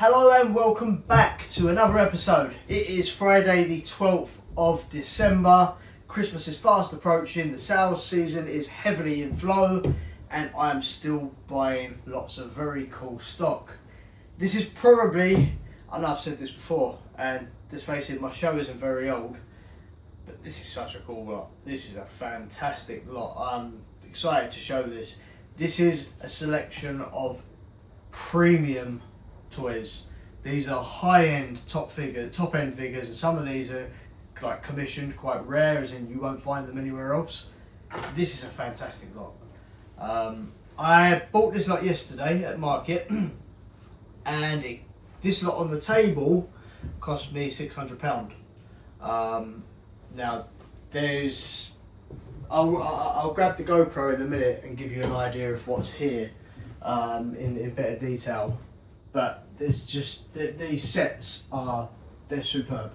Hello and welcome back to another episode. It is Friday the 12th of December. Christmas is fast approaching, the sales season is heavily in flow, and I am still buying lots of very cool stock. This is probably, I know I've said this before, and let's face it, my show isn't very old, but this is such a cool lot. This is a fantastic lot. I'm excited to show this. This is a selection of premium toys. These are high-end top-end figures, and some of these are like commissioned, quite rare, as in you won't find them anywhere else. This is a fantastic lot. I bought this lot yesterday at market, and this lot on the table cost me £600. Now, I'll grab the GoPro in a minute and give you an idea of what's here in better detail. But there's just these sets they're superb.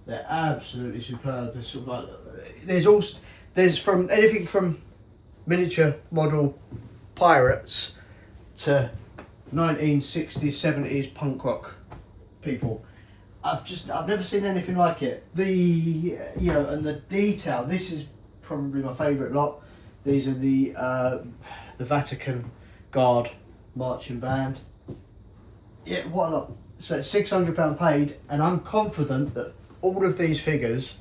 They're absolutely superb. There's sort of like, there's from anything from miniature model pirates to 1960s 70s punk rock people. I've never seen anything like it. And the detail. This is probably my favourite lot. These are the Vatican Guard marching band. Yeah, what a lot. So £600 paid, and I'm confident that all of these figures,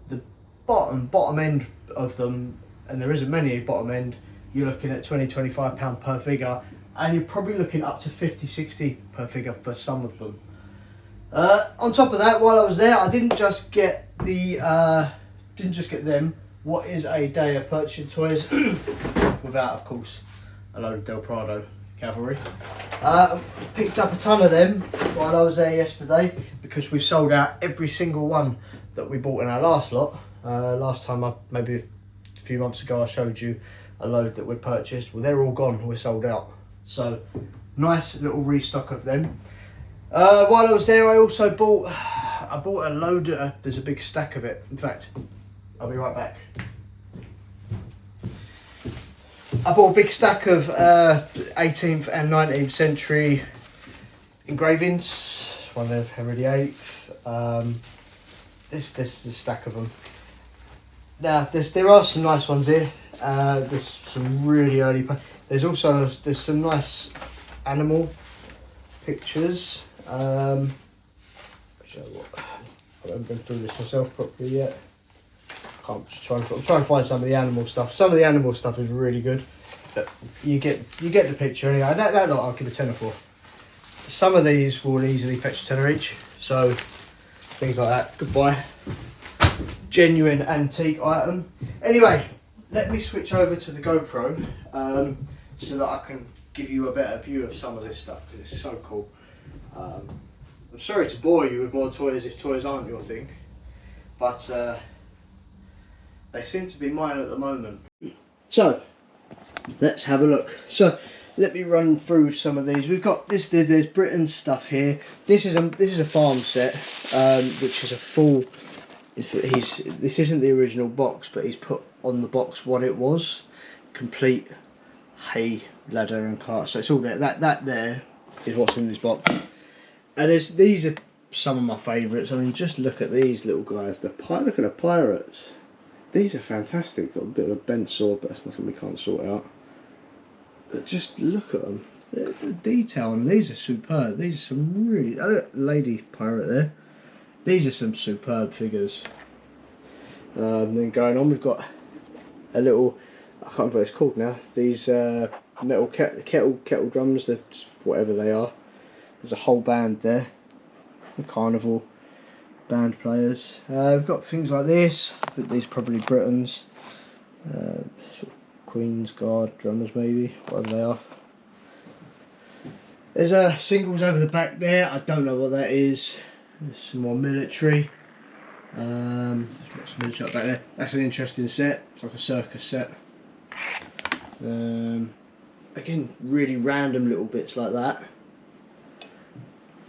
the bottom end of them, and there isn't many bottom end, you're looking at £20-25 per figure, and you're probably looking up to 50-60 per figure for some of them. On top of that, while I was there, I didn't just get them. What is a day of purchasing toys without, of course, a load of Del Prado cavalry. Picked up a ton of them while I was there yesterday, because we've sold out every single one that we bought in our last lot. Last time, maybe a few months ago, I showed you a load that we'd purchased. Well, they're all gone, we're sold out. So, nice little restock of them. While I was there, I also bought a load, there's a big stack of it. In fact, I'll be right back. I bought a big stack of 18th and 19th century engravings. One of Henry VIII. This is a stack of them. Now, there are some nice ones here. There's some really early. There's some nice animal pictures. Which I haven't been through this myself properly yet. I'm trying to find some of the animal stuff. Some of the animal stuff is really good, but you get the picture anyway. That lot I'll give a tenner for. Some of these will easily fetch a tenner each, so things like that. Goodbye. Genuine antique item. Anyway, let me switch over to the GoPro so that I can give you a better view of some of this stuff, because it's so cool. I'm sorry to bore you with more toys if toys aren't your thing, but they seem to be mine at the moment. So, let's have a look. So, let me run through some of these. We've got this. There's Britain's stuff here. This is a farm set, which is a full. This isn't the original box, but he's put on the box what it was, complete hay, ladder, and cart. So it's all there. That there is what's in this box. And these are some of my favourites. I mean, just look at these little guys. Look at the pirates. These are fantastic. Got a bit of a bent sword, but that's nothing we can't sort out. But just look at them. The detail on these are superb. These are some really... Look at lady pirate there. These are some superb figures. Then going on, we've got a little... I can't remember what it's called now. These metal kettle drums, whatever they are. There's a whole band there. The carnival band players. We've got things like this. I think these are probably Britain's. Sort of Queen's Guard drummers, maybe, whatever they are. There's singles over the back there. I don't know what that is. There's some more military. There's lots of military up back there. That's an interesting set. It's like a circus set. Again, really random little bits like that.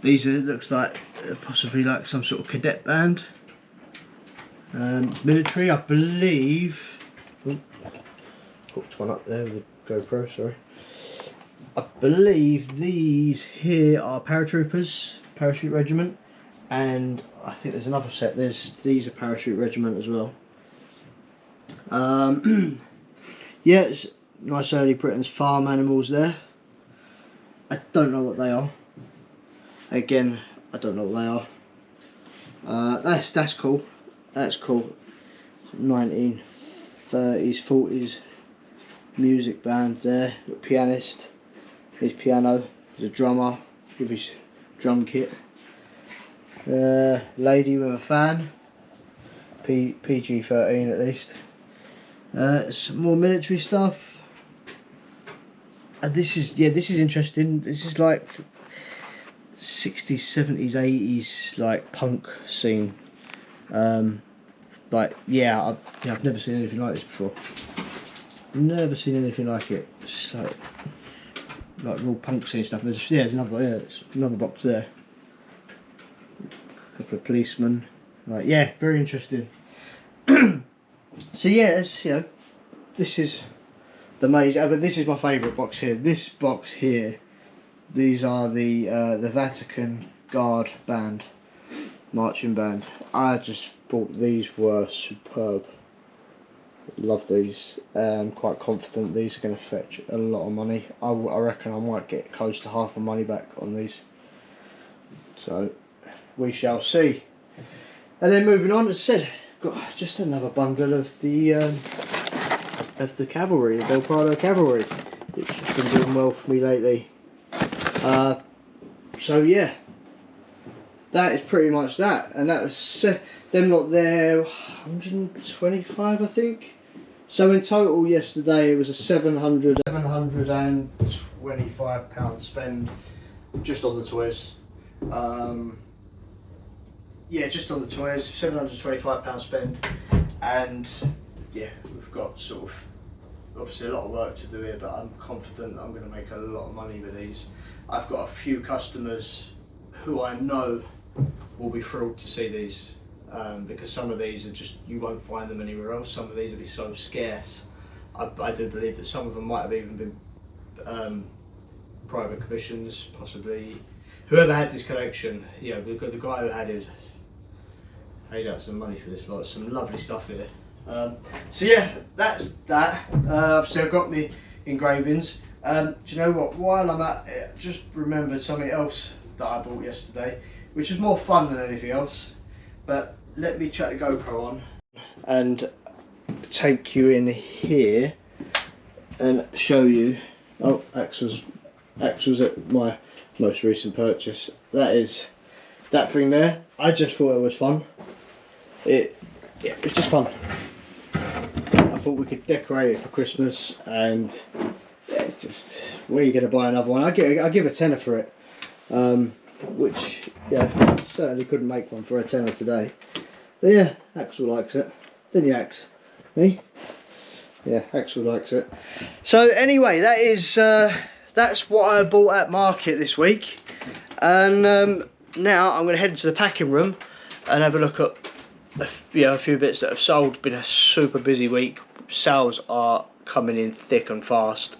These looks like possibly like some sort of cadet band. Military, I believe. Oh, hooked one up there with the GoPro, sorry. I believe these here are paratroopers, parachute regiment, and I think there's another set. These are parachute regiment as well. Yeah, it's nice early Britain's farm animals there. I don't know what they are. Again, I don't know what they are. That's cool. That's cool. 1930s, 40s music band there. Got a pianist. His piano. There's a drummer with his drum kit. Lady with a fan. PG-13 at least. Some more military stuff. This is interesting. This is like 60s, 70s, 80s like punk scene. Like yeah, I've never seen anything like this before. Never seen anything like it. It's like real punk scene stuff. There's another box there. A couple of policemen. Like yeah, very interesting. So yeah, this is the major. But this is my favourite box here. This box here. These are the Vatican Guard band, marching band. I just thought these were superb. Love these. Quite confident these are going to fetch a lot of money. I reckon I might get close to half my money back on these. So we shall see. And then moving on, as I said, got just another bundle of the cavalry, the Del Prado cavalry, which has been doing well for me lately. So yeah, that is pretty much that, and that was them lot there, 125 I think. So in total yesterday it was a £725 spend just on the toys. Yeah, just on the toys, £725 spend, and yeah, we've got sort of obviously a lot of work to do here, but I'm confident I'm going to make a lot of money with these. I've got a few customers who I know will be thrilled to see these, because some of these are just, you won't find them anywhere else. Some of these will be so scarce. I do believe that some of them might have even been private commissions, possibly. Whoever had this collection, you know, the guy who had it paid out some money for this lot. Some lovely stuff here. So yeah, that's that. So I've got me engravings. Do you know what? While I'm at it, just remembered something else that I bought yesterday, which was more fun than anything else. But let me chuck the GoPro on and take you in here and show you. Oh, Axel's at my most recent purchase. That is that thing there. I just thought it was fun. Yeah, it's just fun. I thought we could decorate it for Christmas, and yeah, it's just, where are you going to buy another one? I give a tenner for it, which yeah, certainly couldn't make one for a tenner today. But yeah, Axel likes it, didn't you, Ax? Me? Yeah, Axel likes it. So anyway, that is that's what I bought at market this week, and now I'm going to head into the packing room and have a look at a few bits that have sold. Been a super busy week. Sales are coming in thick and fast.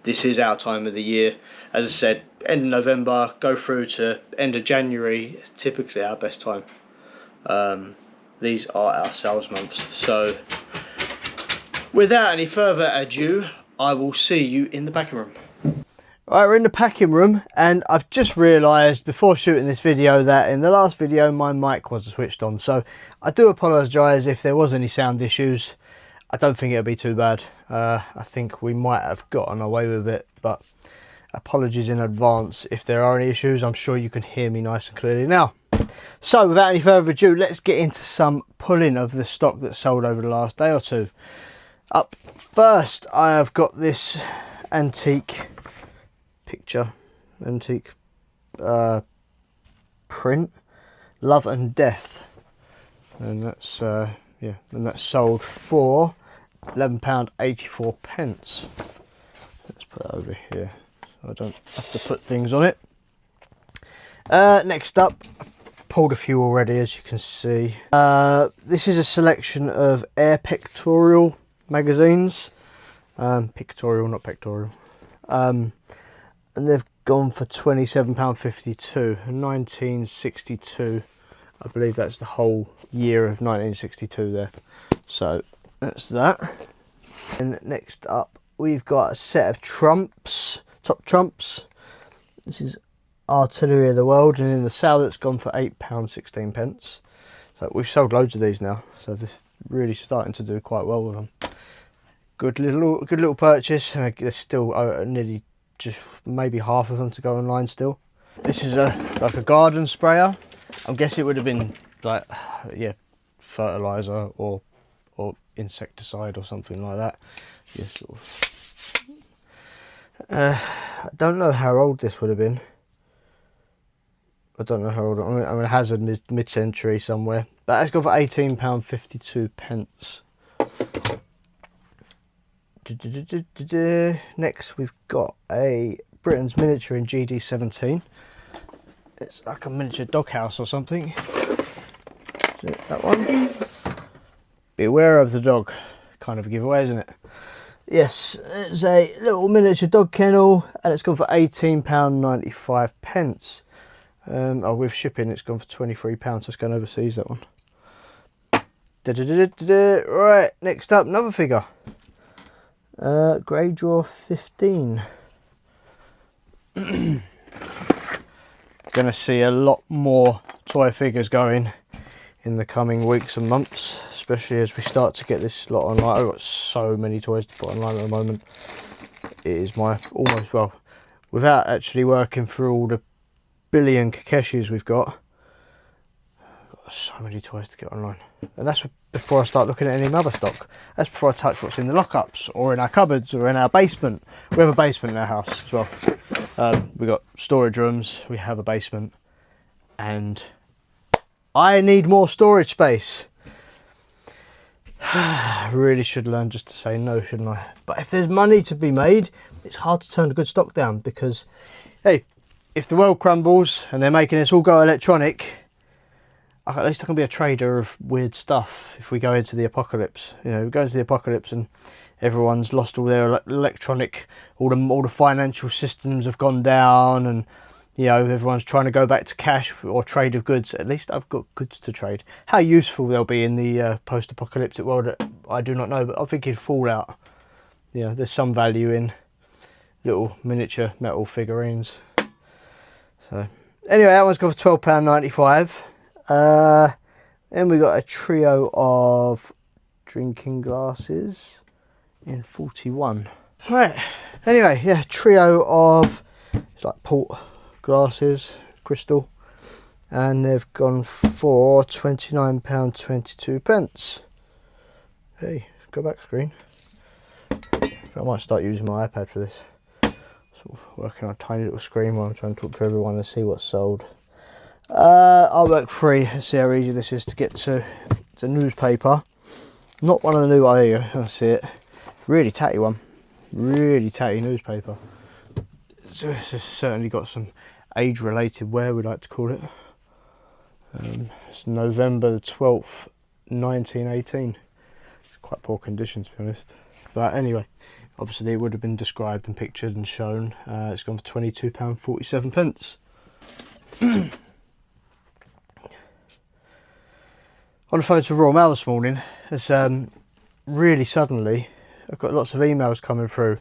This is our time of the year. As I said, end of November, go through to end of January, is typically our best time. These are our sales months. So without any further ado, I will see you in the packing room. Alright, we're in the packing room, and I've just realised before shooting this video that in the last video my mic wasn't switched on, so I do apologise if there was any sound issues. I don't think it'll be too bad. I think we might have gotten away with it, but apologies in advance if there are any issues. I'm sure you can hear me nice and clearly now. So without any further ado, let's get into some pulling of the stock that sold over the last day or two. Up first, I have got this antique print, Love and Death, and that's yeah, and that's sold for £11.84. Let's put that over here so I don't have to put things on it. Next up, I've pulled a few already, as you can see. This is a selection of Air Pictorial magazines. Pictorial, not pectorial. and they've gone for £27.52. 1962, I believe that's the whole year of 1962 there. So that's that. And next up, we've got a set of trumps, top trumps. This is Artillery of the World, and in the sale that's gone for £8.16. So we've sold loads of these now, so this is really starting to do quite well with them. Good little purchase, and there's still nearly just maybe half of them to go online still. This is like a garden sprayer. I'm guessing it would have been like, yeah, fertilizer or insecticide or something like that. Yeah, sort of. I don't know how old this would have been. I don't know how old. I'm gonna hazard mid-century somewhere. But it's gone for £18.52. Next, we've got a Britain's Miniature in GD17. It's like a miniature doghouse or something. Is it that one? Beware of the dog. Kind of a giveaway, isn't it? Yes, it's a little miniature dog kennel, and it's gone for £18.95. Oh, with shipping, it's gone for £23. It's going overseas, that one. Right, next up, another figure. Greyjaw 15. Going to see a lot more toy figures going in the coming weeks and months, especially as we start to get this lot online. I've got so many toys to put online at the moment. It is my almost, well, without actually working through all the billion Kakeshis we've got, I've got so many toys to get online. And that's before I start looking at any other stock. That's before I touch what's in the lockups or in our cupboards or in our basement. We have a basement in our house as well. We've got storage rooms, we have a basement, and I need more storage space. I really should learn just to say no, shouldn't I? But if there's money to be made, it's hard to turn a good stock down, because, hey, if the world crumbles and they're making us all go electronic, at least I can be a trader of weird stuff if we go into the apocalypse. You know, we go into the apocalypse and everyone's lost all their electronic, all the financial systems have gone down, and you know, everyone's trying to go back to cash or trade of goods. At least I've got goods to trade. How useful they'll be in the post-apocalyptic world, I do not know, but I'm thinking Fallout. You know, there's some value in little miniature metal figurines. So anyway, that one's gone for £12.95. Then we got a trio of drinking glasses in 41. Right. Anyway, yeah, trio of, it's like port glasses, crystal, and they've gone for £29.22. Hey, go back screen. I might start using my iPad for this. Sort of working on a tiny little screen while I'm trying to talk to everyone and see what's sold. Artwork free. Let's see how easy this is to get to. It's a newspaper. Not one of the new, oh, there you go, I see it. Really tatty one. Really tatty newspaper. So it's certainly got some age-related wear, we like to call it. It's November the 12th, 1918. It's quite poor condition, to be honest. But anyway, obviously it would have been described and pictured and shown. It's gone for £22.47. On the phone to Royal Mail this morning, it's really suddenly, I've got lots of emails coming through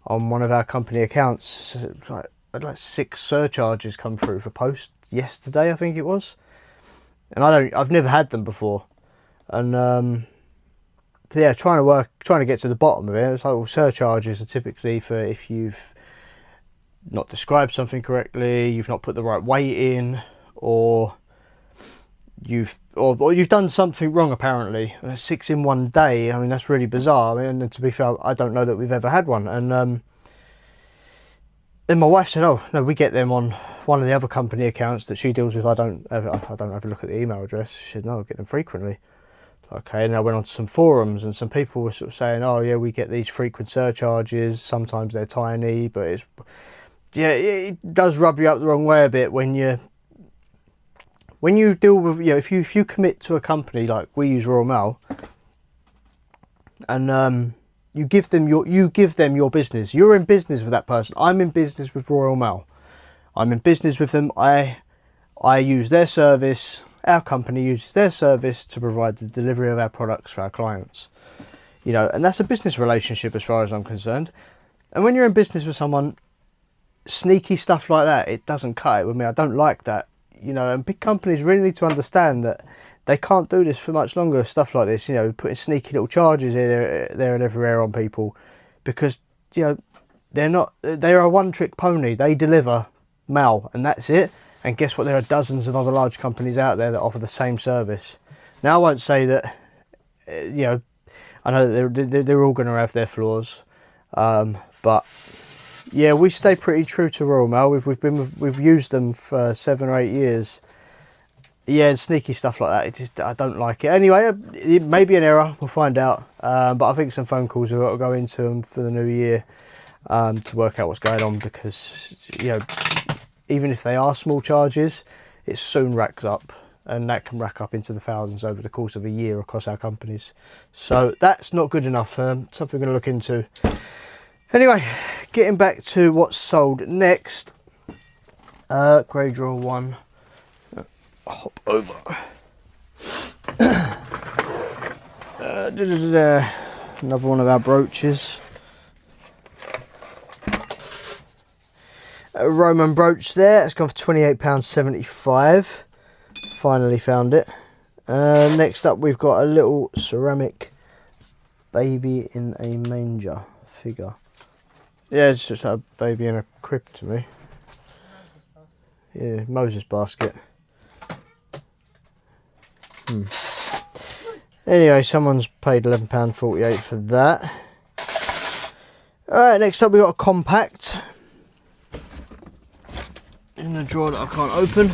on one of our company accounts. So I had like 6 surcharges come through for post yesterday, I think it was. And I've never had them before. And yeah, trying to get to the bottom of it. It's like, well, surcharges are typically for if you've not described something correctly, you've not put the right weight in, or you've done something wrong apparently. 6 in one day, I mean, that's really bizarre. I mean, and to be fair, I don't know that we've ever had one. And then my wife said, oh no, we get them on one of the other company accounts that she deals with. I don't ever look at the email address. She said, no, I get them frequently. Okay, and I went on to some forums, and some people were sort of saying, oh yeah, we get these frequent surcharges, sometimes they're tiny, but it's, yeah, it does rub you up the wrong way a bit when you deal with, you know, if you commit to a company like we use Royal Mail, and you give them your business. You're in business with that person. I'm in business with Royal Mail. I'm in business with them. I use their service. Our company uses their service to provide the delivery of our products for our clients. You know, and that's a business relationship as far as I'm concerned. And when you're in business with someone, sneaky stuff like that, it doesn't cut it with me. I don't like that. You know, and big companies really need to understand that they can't do this for much longer. Stuff like this, you know, putting sneaky little charges here, there and everywhere on people, because, you know, they're a one-trick pony. They deliver mail and that's it. And guess what? There are dozens of other large companies out there that offer the same service. Now, I won't say that, you know, I know that they're all going to have their flaws, but yeah, we stay pretty true to Royal Mail. We've used them for 7 or 8 years. Yeah, and sneaky stuff like that, I don't like it. Anyway, it may be an error. We'll find out. But I think some phone calls have got to go into them for the new year to work out what's going on, because, you know, even if they are small charges, it soon racks up, and that can rack up into the thousands over the course of a year across our companies. So that's not good enough. Something we're going to look into. Anyway, getting back to what's sold next. Grey Draw 1. Hop over. Another one of our brooches. A Roman brooch there. It's gone for £28.75. Finally found it. Next up, we've got a little ceramic baby in a manger figure. Yeah, it's just a baby in a crib to me. Yeah, Moses basket. Anyway, someone's paid £11.48 for that. Alright, next up we've got a compact in a drawer that I can't open.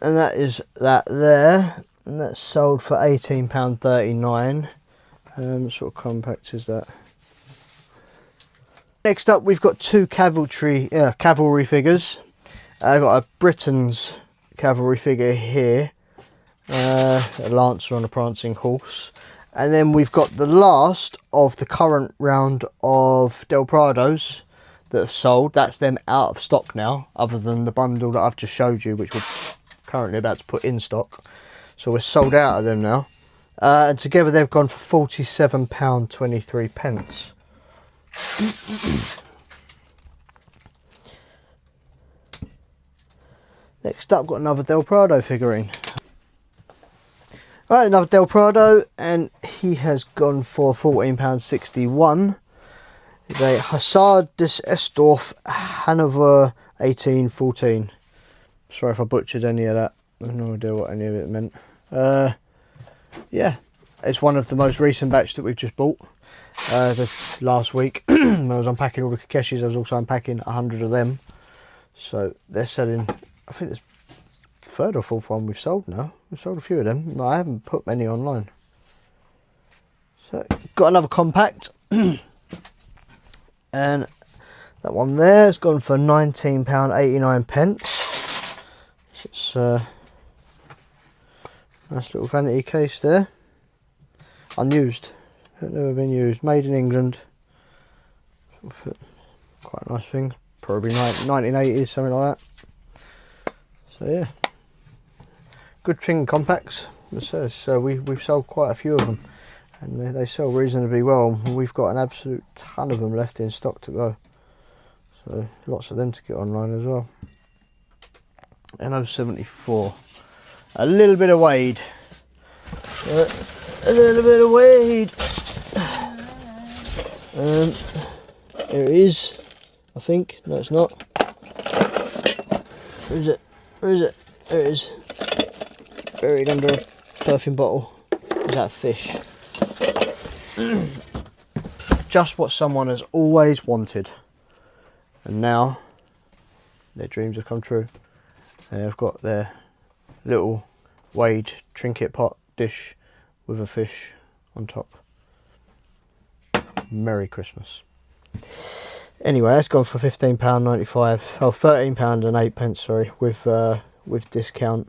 And that is that there, and that's sold for £18.39. What sort of compact is that? Next up, we've got two cavalry figures. I've got a Britain's cavalry figure here, a lancer on a prancing horse, and then we've got the last of the current round of Del Prados that have sold. That's them out of stock now, other than the bundle that I've just showed you, which we're currently about to put in stock. So we're sold out of them now, and together they've gone for £47.23. Next up, got another Del Prado figurine. Alright, another Del Prado, and he has gone for £14.61. It's a Hussard des Estorff Hanover 1814. Sorry if I butchered any of that. I have no idea what any of it meant. Yeah, it's one of the most recent batch that we've just bought. Last week when I was unpacking all the Kakeshis, I was also unpacking 100 of them. So they're selling, I think it's the third or fourth one we've sold now. We've sold a few of them. No, I haven't put many online. So got another compact. And that one there has gone for £19.89. It's a nice little vanity case there. Unused. Never been used. Made in England. Quite a nice thing. Probably 1980s, something like that. So yeah, good thing compacts. So we've sold quite a few of them, and they sell reasonably well. We've got an absolute ton of them left in stock to go. So lots of them to get online as well. NO74. A little bit of Wade. A little bit of Wade. There it is, I think. No, it's not. Where is it? Where is it? There it is. Buried under a perfume bottle. Is that a fish? Just what someone has always wanted. And now their dreams have come true. They've got their little Wade trinket pot dish with a fish on top. Merry Christmas. Anyway, that's gone for £15.95. Oh, £13.08, sorry, with discount.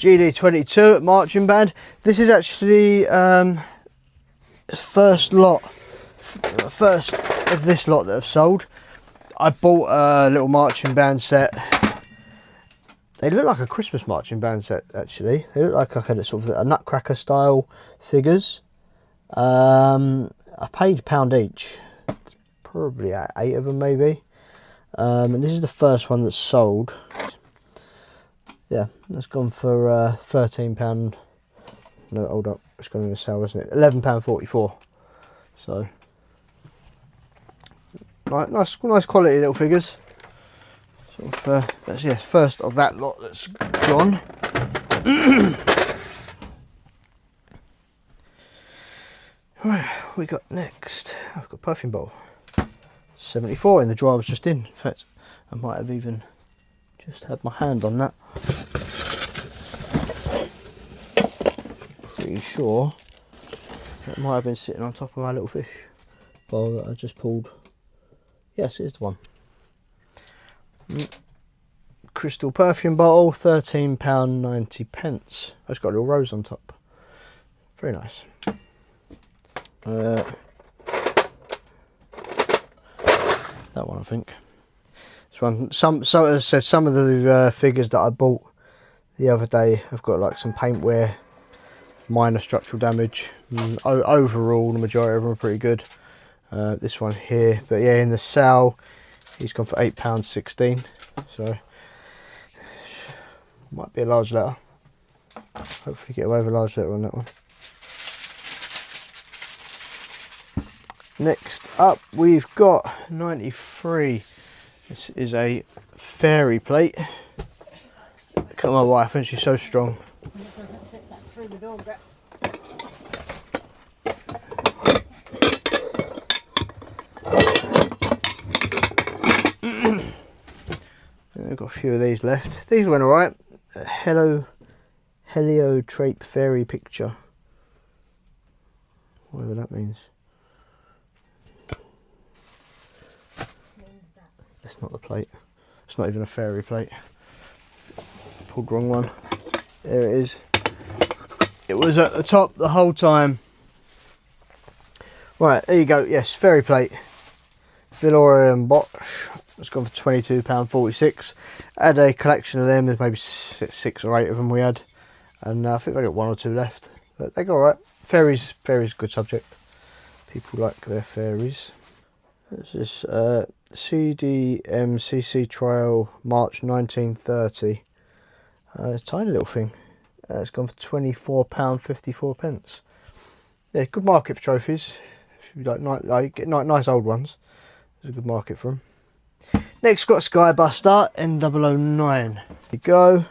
GD22 marching band. This is actually first of this lot that I've sold. I bought a little marching band set. They look like a Christmas marching band set, actually. They look like I had a sort of a Nutcracker style figures. I paid £1 each. It's probably 8 of them maybe. And this is the first one that's sold. Yeah, that's gone for £13. No, hold up, it's gone in a sale, isn't it? £11.44. So nice quality little figures. Sort of, that's, yeah, first of that lot that's gone. Right, what we got next? I've got Perfume Bottle 74 in the drawer I was just in. In fact, I might have even just had my hand on that. Pretty sure that might have been sitting on top of my little fish bowl that I just pulled. Yes, it is the one. Crystal perfume bottle, £13.90. It's got a little rose on top. Very nice. That one, I think. This one. So as I said, some of the figures that I bought the other day have got like some paint wear, minor structural damage. Overall, the majority of them are pretty good. This one here, but yeah, in the sale, he's gone for £8.16. So might be a large letter. Hopefully get away with a large letter on that one. Next up, we've got 93. This is a fairy plate. Look at my wife, and she's so strong. It doesn't fit that through the door. I've got a few of these left. These went alright. Heliotrope fairy picture. Whatever that means. That's not the plate. It's not even a fairy plate. Pulled the wrong one. There it is. It was at the top the whole time. Right, there you go. Yes, fairy plate. Villeroy and Bosch. It's gone for £22.46. I had a collection of them. There's maybe 6 or 8 of them we had, and I think I got 1 or 2 left. But they go alright. Fairies, a good subject. People like their fairies. This is CDMCC trial March 1930. Tiny little thing. It's gone for £24.54. Yeah, good market for trophies. If you like nice old ones, there's a good market for them. Next, got Skybuster N009. Here you go.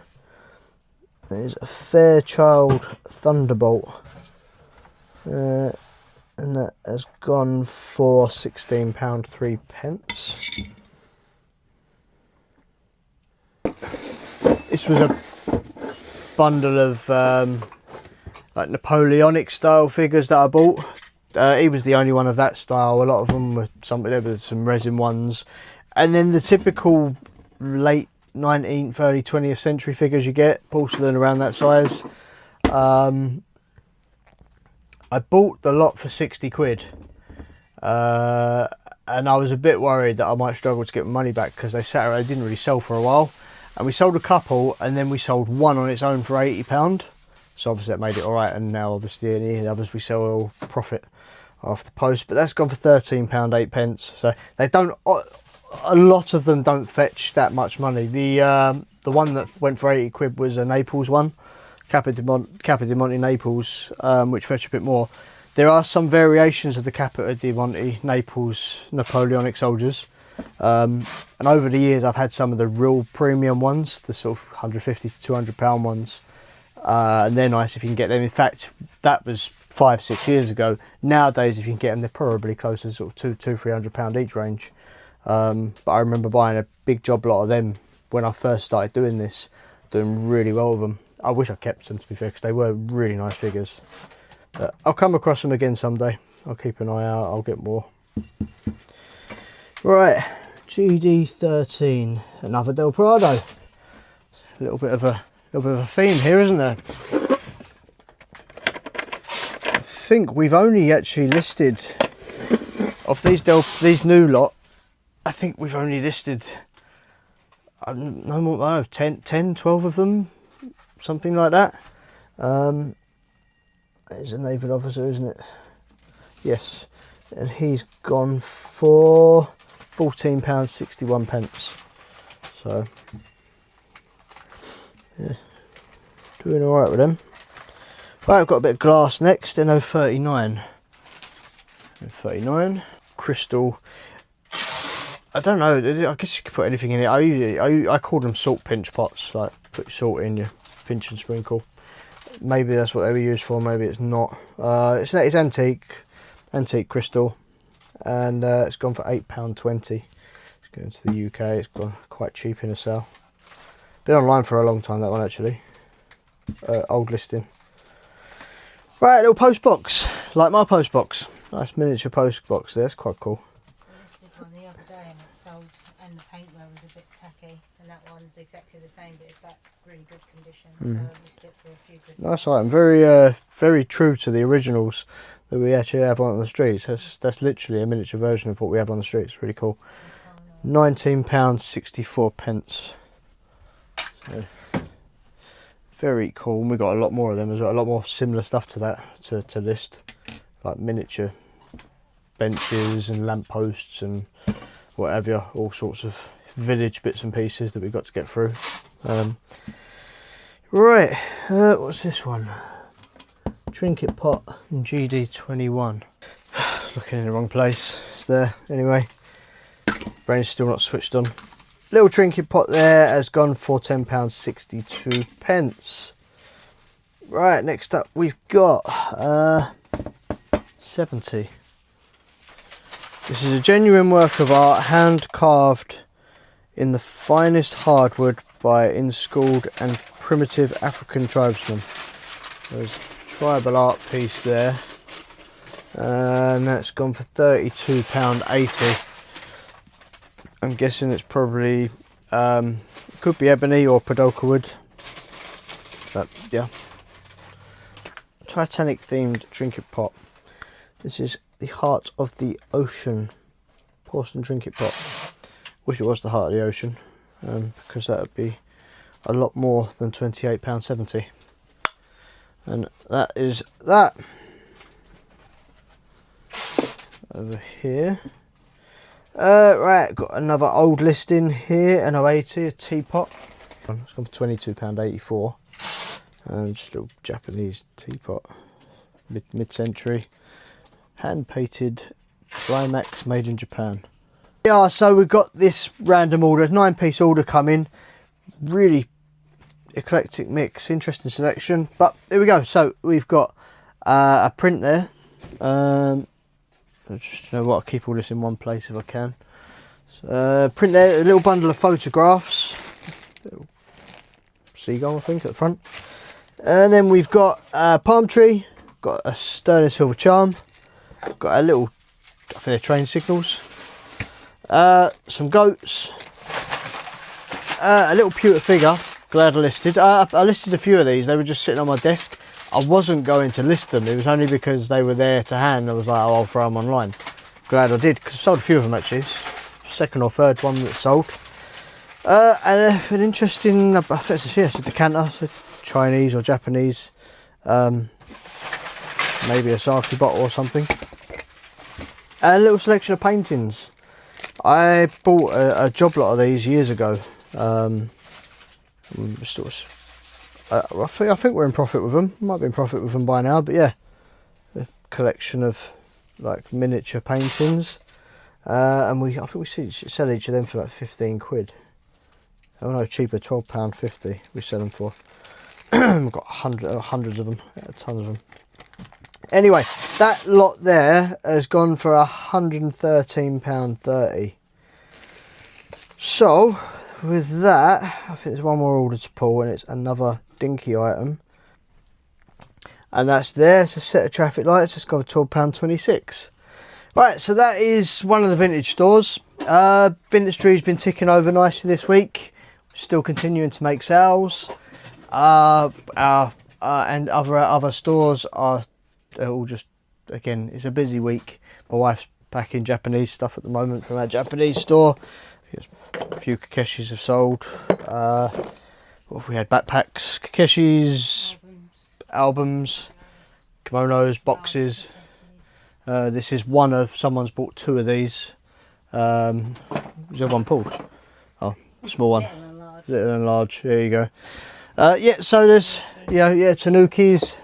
There's a Fairchild Thunderbolt, and that has gone for £16.03. This was a bundle of like Napoleonic style figures that I bought. He was the only one of that style. A lot of them were there were some resin ones, and then the typical late 19th, early 20th century figures you get, porcelain around that size. I bought the lot for 60 quid, and I was a bit worried that I might struggle to get my money back because they didn't really sell for a while, and we sold a couple, and then we sold one on its own for £80. So obviously that made it alright, and now obviously any others we sell all profit after post. But that's gone for £13.08. So they don't. A lot of them don't fetch that much money. The one that went for 80 quid was a Naples one, Capra di Monte Naples, which fetch a bit more. There are some variations of the Capra di Monte Naples Napoleonic soldiers, and over the years I've had some of the real premium ones, the sort of £150 to £200 ones, and they're nice if you can get them. In fact, that was 5-6 years ago. Nowadays, if you can get them, they're probably closer to sort of £200-300 each range. But I remember buying a big job lot of them when I first started doing this, doing really well with them. I wish I kept them, to be fair, because they were really nice figures. But I'll come across them again someday. I'll keep an eye out. I'll get more. Right, GD13, another Del Prado. A little bit of a little bit of a theme here, isn't there? I think we've only actually listed of these new lot. I think we've only listed no more, I don't know, 10, 12 of them, something like that. There's a naval officer, isn't it? Yes, and he's gone for £14.61. So yeah, doing all right with them. Right, I've got a bit of glass next. NO39. 39 crystal. I don't know. I guess you could put anything in it. I call them salt pinch pots. Like put salt in, you pinch and sprinkle. Maybe that's what they were used for. Maybe it's not. It's antique crystal, and it's gone for £8.20. It's going to the UK. It's gone quite cheap in a sale. Been online for a long time, that one actually. Old listing. Right, little post box, like my post box. Nice miniature post box there. It's quite cool. I listed one the other day and it sold, and the paintwork was a bit tacky, and that one's exactly the same, but it's like really good condition. So I listed it for a few good. Nice item. Very true to the originals that we actually have on the streets. That's literally a miniature version of what we have on the streets. Really cool. £19.64. So, very cool. And we got a lot more of them as well. A lot more similar stuff to that to list, like miniature benches and lampposts and whatever, all sorts of village bits and pieces that we've got to get through. Right, what's this one? Trinket pot in GD21. Looking in the wrong place. It's there anyway. Brain's still not switched on. Little trinket pot there has gone for £10.62. Right, next up we've got 70. This is a genuine work of art, hand carved in the finest hardwood by in-schooled and primitive African tribesmen. There's a tribal art piece there, and that's gone for £32.80. I'm guessing it's probably could be ebony or Padoka wood, but yeah. Titanic themed trinket pot. This is the Heart of the Ocean porcelain trinket pot. Wish it was the Heart of the Ocean, because that would be a lot more than £28.70. And that is that. Over here. Right, got another old listing here, NO80, a teapot. It's gone for £22.84. Just a little Japanese teapot, mid-century, hand painted, Climax, made in Japan. Yeah, so we've got this random order, 9-piece order coming. Really eclectic mix, interesting selection. But here we go. So we've got a print there. Just, you know what, I'll keep all this in one place if I can. So, print there, a little bundle of photographs. Little seagull, I think, at the front. And then we've got a palm tree, got a sterling silver charm, got a little, I think they're train signals, some goats, a little pewter figure, glad I listed. I listed a few of these, they were just sitting on my desk. I wasn't going to list them, it was only because they were there to hand. I was like, oh, I'll throw them online. Glad I did, because I sold a few of them actually. Second or third one that sold. And an interesting, I think it's a decanter, so Chinese or Japanese, maybe a sake bottle or something. And a little selection of paintings. I bought a job lot of these years ago. I think we're in profit with them. Might be in profit with them by now, but yeah, a collection of like miniature paintings, and I think we sell each of them for like 15 quid. Oh no, cheaper, £12.50 we sell them for. We've got hundreds of them, tons of them. Anyway, that lot there has gone for £113.30. So with that, I think there's one more order to pull, and it's another dinky item, and that's there. It's a set of traffic lights. It's got £12.26. Right, so that is one of the vintage stores. Vintage Tree's been ticking over nicely this week. Still continuing to make sales. And other stores are, they're all just, again, it's a busy week. My wife's packing Japanese stuff at the moment from our Japanese store. A few Kakeshis have sold. What have we had? Backpacks, Kakeshis, albums, kimonos, boxes. This is one of, someone's bought 2 of these. Was the other one pulled? Oh, small one. Little and large. There you go. Yeah, so there's, Tanukis.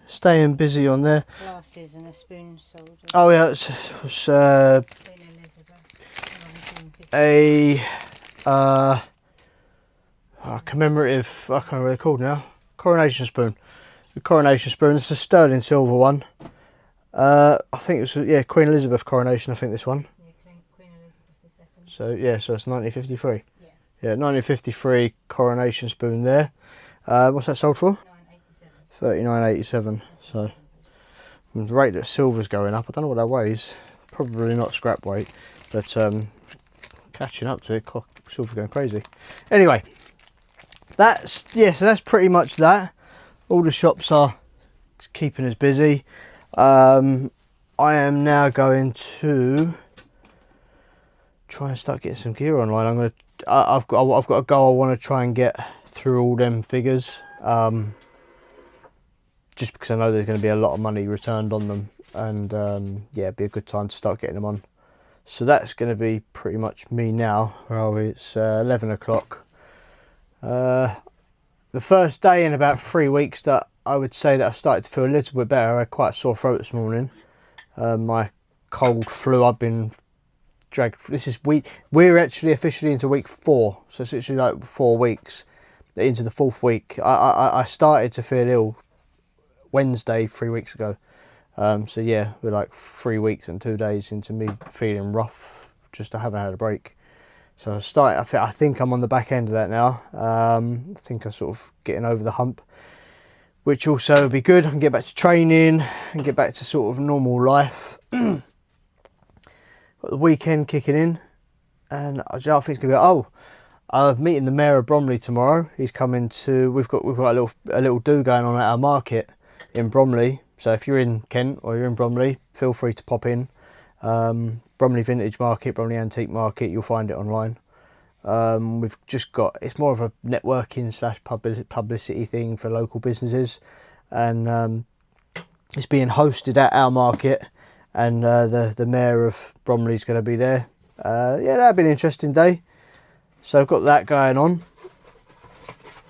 Staying busy on there. Glasses and a spoon sold. Oh yeah, it's a commemorative, I can't remember what they're called now, coronation spoon. The coronation spoon, it's a sterling silver one. I think it was, yeah, Queen Elizabeth coronation, I think this one. Yeah, Queen Elizabeth II. So yeah, so it's 1953. Yeah. Yeah, 1953 coronation spoon there. What's that sold for? 39.87. So the rate that silver's going up, I don't know what that weighs. Probably not scrap weight, but catching up to it. Silver's going crazy. Anyway, so that's pretty much that. All the shops are keeping us busy. I am now going to try and start getting some gear online. I've got a goal. I want to try and get through all them figures. Just because I know there's going to be a lot of money returned on them, and yeah, it'd be a good time to start getting them on. So that's going to be pretty much me now. Where are we? It's 11 o'clock. The first day in about 3 weeks that I would say that I've started to feel a little bit better. I had quite a sore throat this morning. My cold flu, I've been dragged. We're actually officially into week 4, so it's literally like 4 weeks into the 4th week. I started to feel ill Wednesday 3 weeks ago. So yeah, we're like 3 weeks and 2 days into me feeling rough. Just I haven't had a break. So I think I'm on the back end of that now. I think I'm sort of getting over the hump, which also would be good. I can get back to training and get back to sort of normal life. Got the weekend kicking in, and I think it's gonna be. Oh, I'm meeting the mayor of Bromley tomorrow. He's coming to. We've got a little do going on at our market in Bromley. So if you're in Kent or you're in Bromley, feel free to pop in. Bromley Vintage Market, Bromley Antique Market, you'll find it online. We've just got, it's more of a networking / publicity thing for local businesses, and it's being hosted at our market, and the mayor of Bromley is going to be there. Yeah, that'll be an interesting day. So I've got that going on.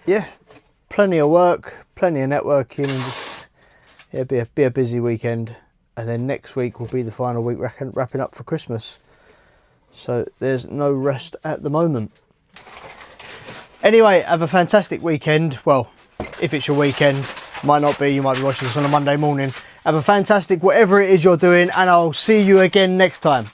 Yeah, plenty of work, plenty of networking, and just, yeah, be a busy weekend. And then next week will be the final week wrapping up for Christmas. So there's no rest at the moment. Anyway, have a fantastic weekend. Well, if it's your weekend, might not be, you might be watching this on a Monday morning. Have a fantastic whatever it is you're doing, and I'll see you again next time.